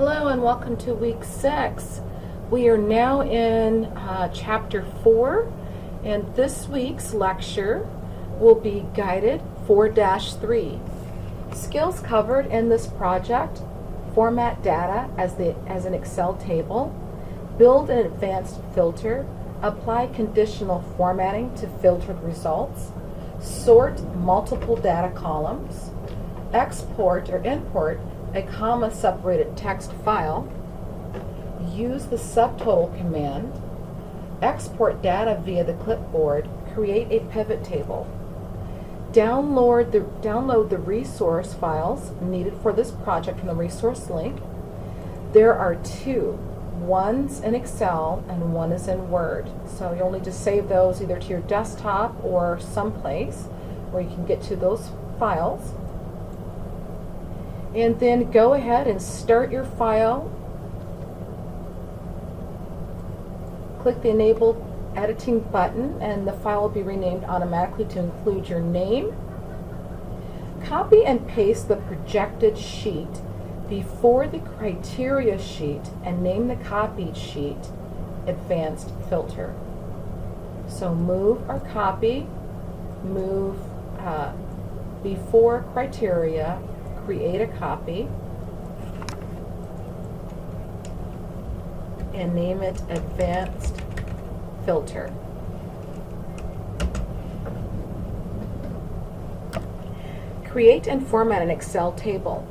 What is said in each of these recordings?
Hello and welcome to week 6. We are now in chapter 4, and this week's lecture will be guided 4-3. Skills covered in this project: format data as an Excel table, build an advanced filter, apply conditional formatting to filtered results, sort multiple data columns, export or import a comma-separated text file, use the subtotal command, export data via the clipboard, create a pivot table. Download the resource files needed for this project from the resource link. There are two. One's in Excel and one is in Word. So you'll need to save those either to your desktop or someplace where you can get to those files. And then go ahead and start your file. Click the Enable Editing button and the file will be renamed automatically to include your name. Copy and paste the projected sheet before the criteria sheet and name the copied sheet Advanced Filter. So move or copy, move before criteria, create a copy, and name it Advanced Filter. Create and format an Excel table.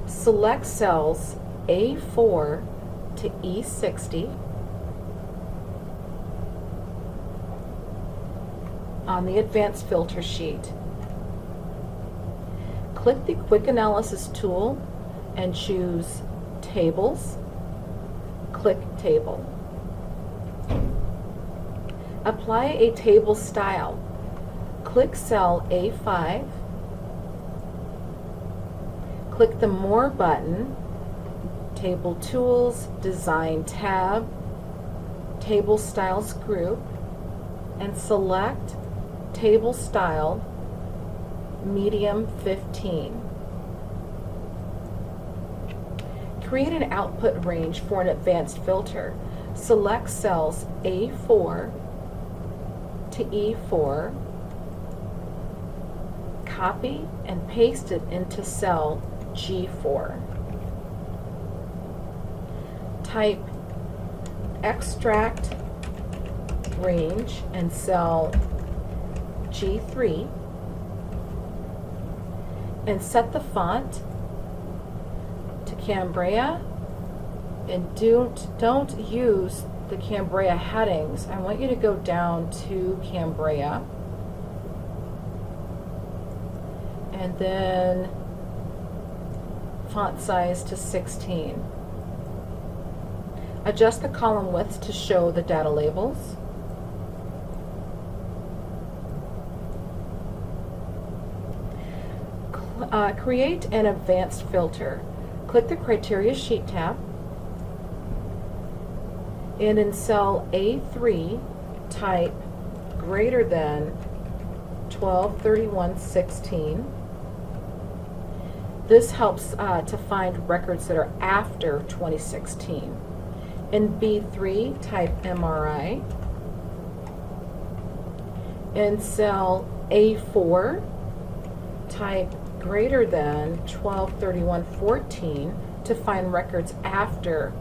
Select cells A4 to E60 on the Advanced Filter sheet. Click the Quick Analysis tool and choose Tables. Click Table. Apply a table style. Click cell A5. Click the More button, Table Tools, Design tab, Table Styles group, and select Table Style Medium 15. Create an output range for an advanced filter. Select cells A4 to E4, copy and paste it into cell G4. Type extract range in cell G3 and set the font to Cambria, and don't use the Cambria headings. I want you to go down to Cambria and then font size to 16. Adjust the column width to show the data labels. Create an advanced filter. Click the Criteria Sheet tab, and in cell A3 type greater than 12/31/16. This helps to find records that are after 2016. In B3 type MRI. In cell A4 type greater than 12/31/14 to find records after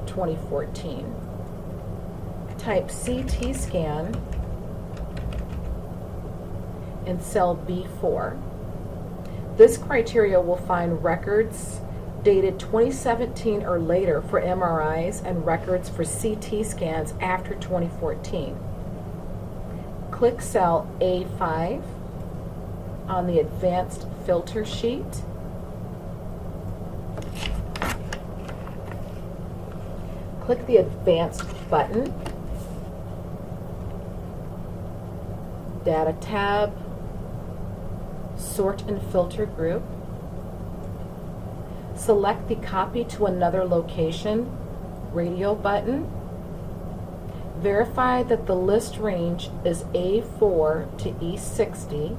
2014. Type CT scan in cell B4. This criteria will find records dated 2017 or later for MRIs and records for CT scans after 2014. Click cell A5 on the Advanced Filter sheet. Click the Advanced button, Data tab, Sort and Filter group. Select the Copy to Another Location radio button. Verify that the list range is A4 to E60.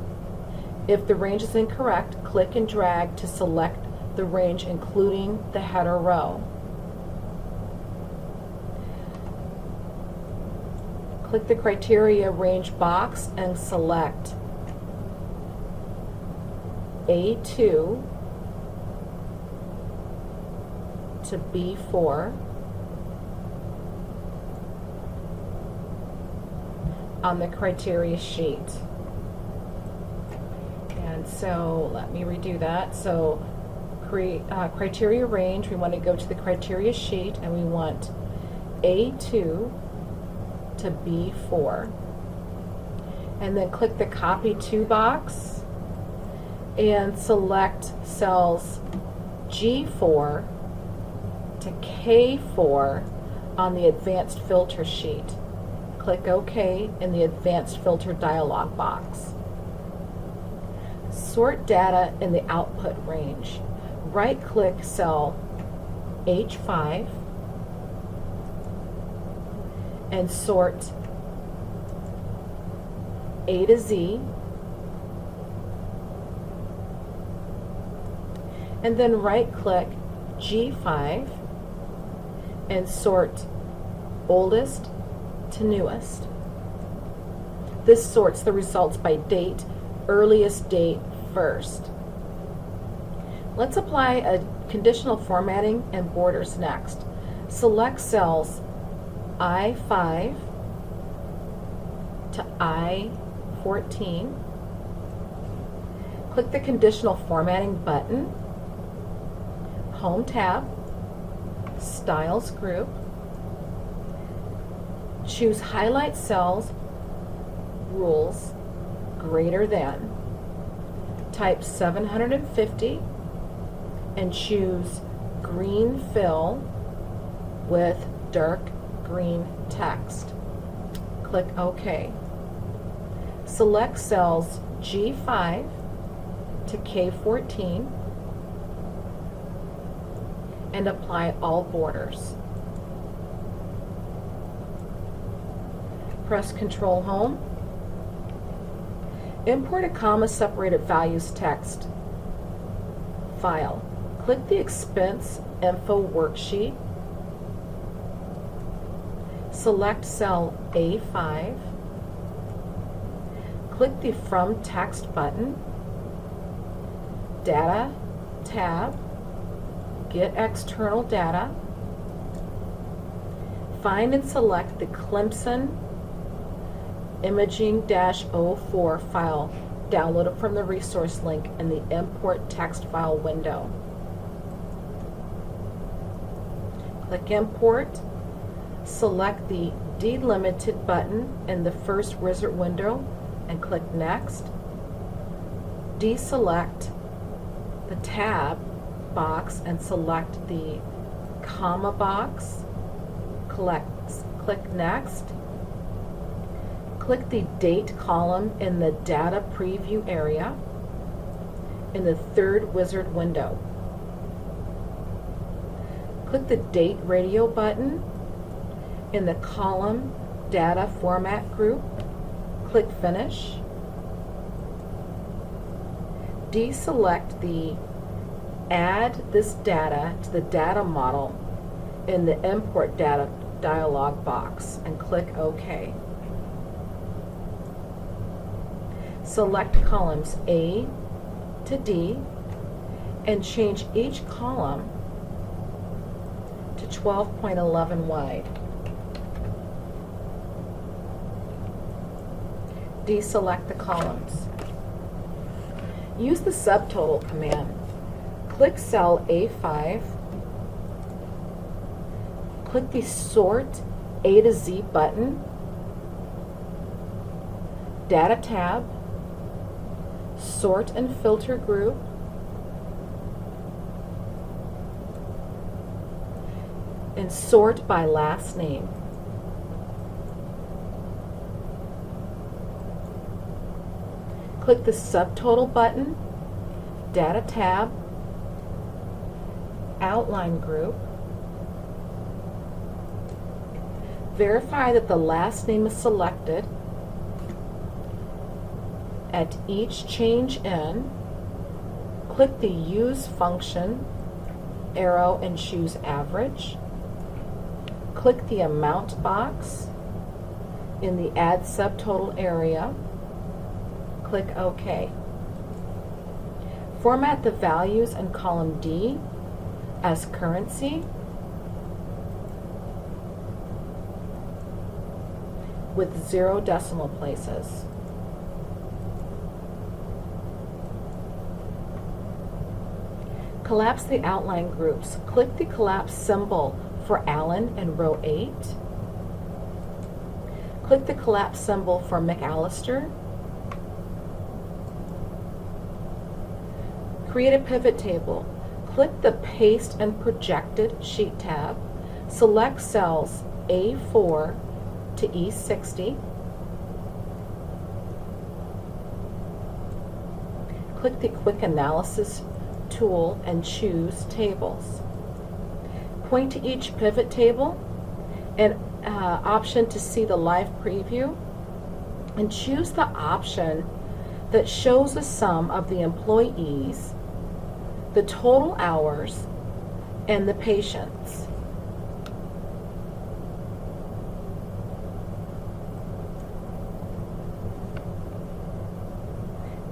If the range is incorrect, click and drag to select the range including the header row. Click the criteria range box and select A2 to B4 on the criteria sheet. And so let me redo that. So create criteria range, we want to go to the criteria sheet and we want A2 to B4. And then click the copy to box and select cells G4 to K4 on the advanced filter sheet. Click OK in the advanced filter dialog box. Sort data in the output range. Right-click cell H5 and sort A to Z, and then right-click G5 and sort oldest to newest. This sorts the results by date, earliest date first. Let's apply a conditional formatting and borders next. Select cells I5 to I14. Click the conditional formatting button, Home tab, Styles group. Choose Highlight Cells Rules greater than. Type 750 and choose Green Fill with dark green text. Click OK. Select cells G5 to K14 and apply all borders. Press Control Home. Import a comma-separated values text file. Click the Expense Info worksheet. Select cell A5. Click the From Text button. Data tab. Get external data. Find and select the Clemson Imaging-04 file downloaded from the resource link in the Import Text File window. Click Import. Select the Delimited button in the first wizard window and click Next. Deselect the tab box and select the comma box. Click Next. Click the Date column in the Data Preview area in the third wizard window. Click the Date Radio button in the column Data Format group. Click Finish. Deselect the Add this data to the data model in the Import Data dialog box and click OK. Select columns A to D and change each column to 12.11 wide. Deselect the columns. Use the subtotal command. Click cell A5. Click the Sort A to Z button. Data tab. Sort and filter group. And sort by last name. Click the Subtotal button, Data tab, Outline group. Verify that the last name is selected. At each change in, click the Use function arrow and choose Average. Click the Amount box in the Add Subtotal area. Click OK. Format the values in column D as currency with 0 decimal places. Collapse the outline groups. Click the collapse symbol for Allen in row 8. Click the collapse symbol for McAllister. Create a pivot table. Click the Paste and Projected Sheet tab. Select cells A4 to E60. Click the Quick Analysis tool and choose Tables. Point to each pivot table and option to see the live preview, and choose the option that shows the sum of the employees, the total hours, and the patients.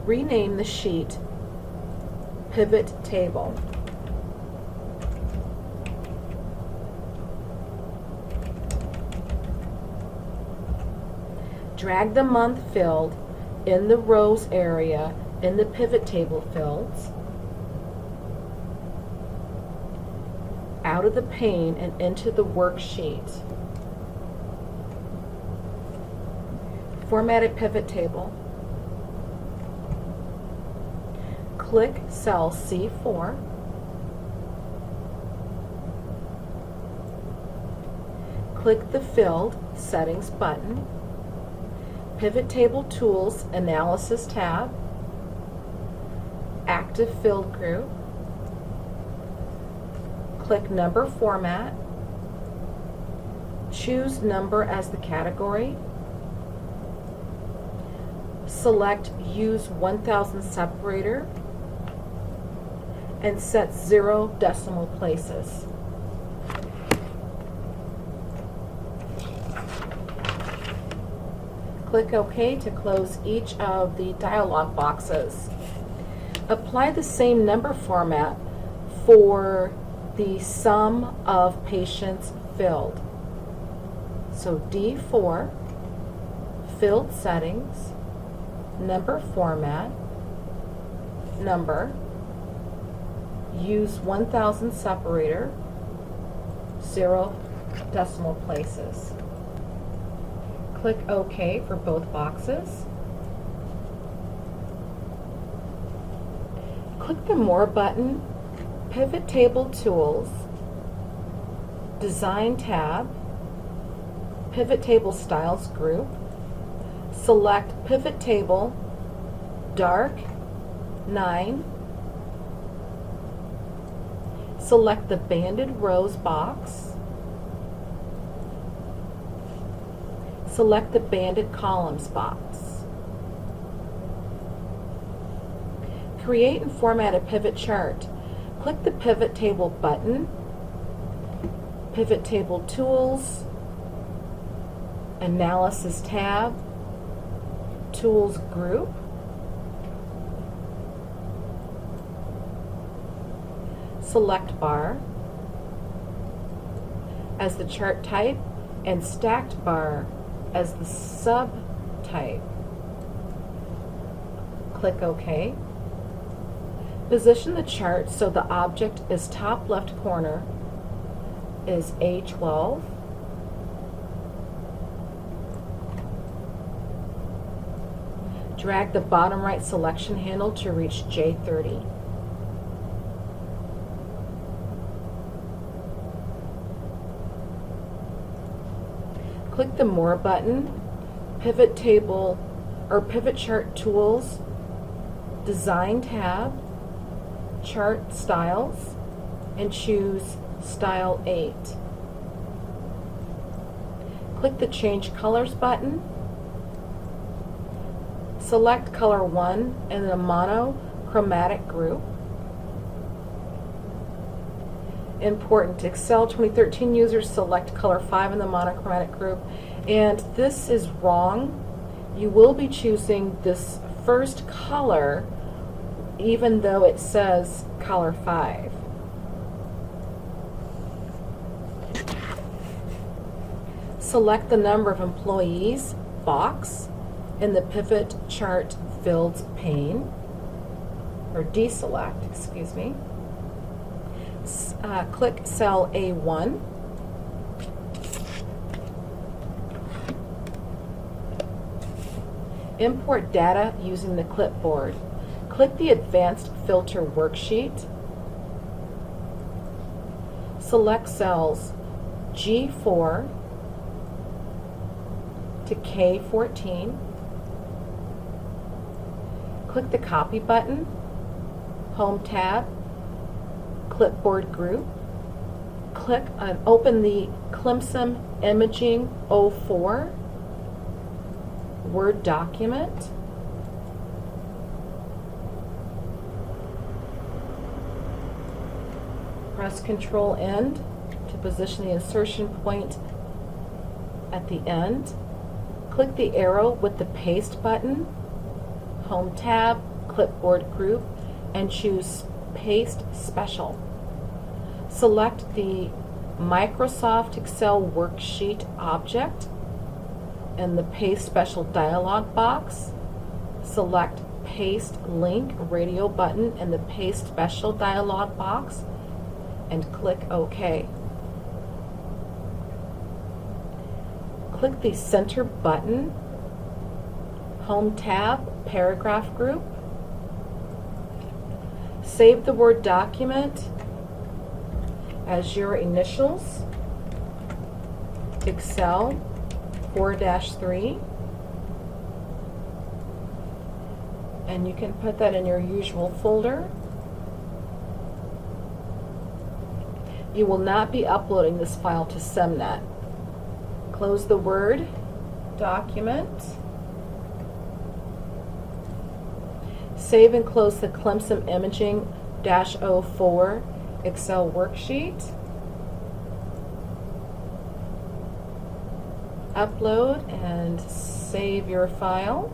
Rename the sheet Pivot Table. Drag the month field in the rows area in the pivot table fields out of the pane and into the worksheet. Format a pivot table. Click cell C4. Click the Field Settings button. Pivot Table Tools Analysis tab. Active Field Group. Click Number Format. Choose Number as the category. Select Use 1000 Separator and set 0 decimal places. Click OK to close each of the dialog boxes. Apply the same number format for the sum of patients filled. So D4, Field Settings, Number Format, Number, Use 1000 Separator, 0 decimal places. Click OK for both boxes. Click the More button, Pivot Table Tools, Design tab, Pivot Table Styles group. Select Pivot Table Dark 9. Select the Banded Rows box. Select the Banded Columns box. Create and format a pivot chart. Click the Pivot Table button, Pivot Table Tools, Analysis tab, Tools group, Select bar as the chart type and Stacked bar as the subtype. Click OK. Position the chart so the object is top left corner is A12. Drag the bottom right selection handle to reach J30. Click the More button, Pivot Table or Pivot Chart Tools, Design tab, Chart Styles, and choose Style 8. Click the Change Colors button. Select color 1 in the monochromatic group. Important, Excel 2013 users select color 5 in the monochromatic group And this is wrong. You will be choosing this first color even though it says color 5. Select the number of employees box in the pivot chart fields pane, or deselect, excuse me. Click cell A1. Import data using the clipboard. Click the Advanced Filter worksheet. Select cells G4 to K14. Click the Copy button, Home tab, Clipboard group. Click and open the Clemson Imaging 04 Word document. Press Control End to position the insertion point at the end. Click the arrow with the Paste button, Home tab, Clipboard group, and choose Paste Special. Select the Microsoft Excel worksheet object and the Paste Special dialog box. Select Paste Link radio button in the Paste Special dialog box and click OK. Click the Center button, Home tab, Paragraph group. Save the Word document as your initials, Excel 4-3, and you can put that in your usual folder. You will not be uploading this file to SEMnet. Close the Word document. Save and close the Clemson Imaging -04 Excel worksheet. Upload and save your file.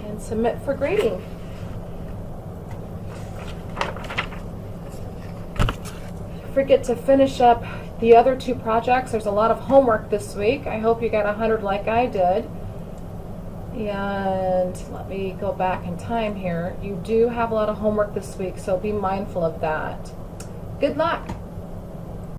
And submit for grading. Forget to finish up the other 2 projects. There's a lot of homework this week. I hope you got 100 like I did. And let me go back in time here. You do have a lot of homework this week, so be mindful of that. Good luck.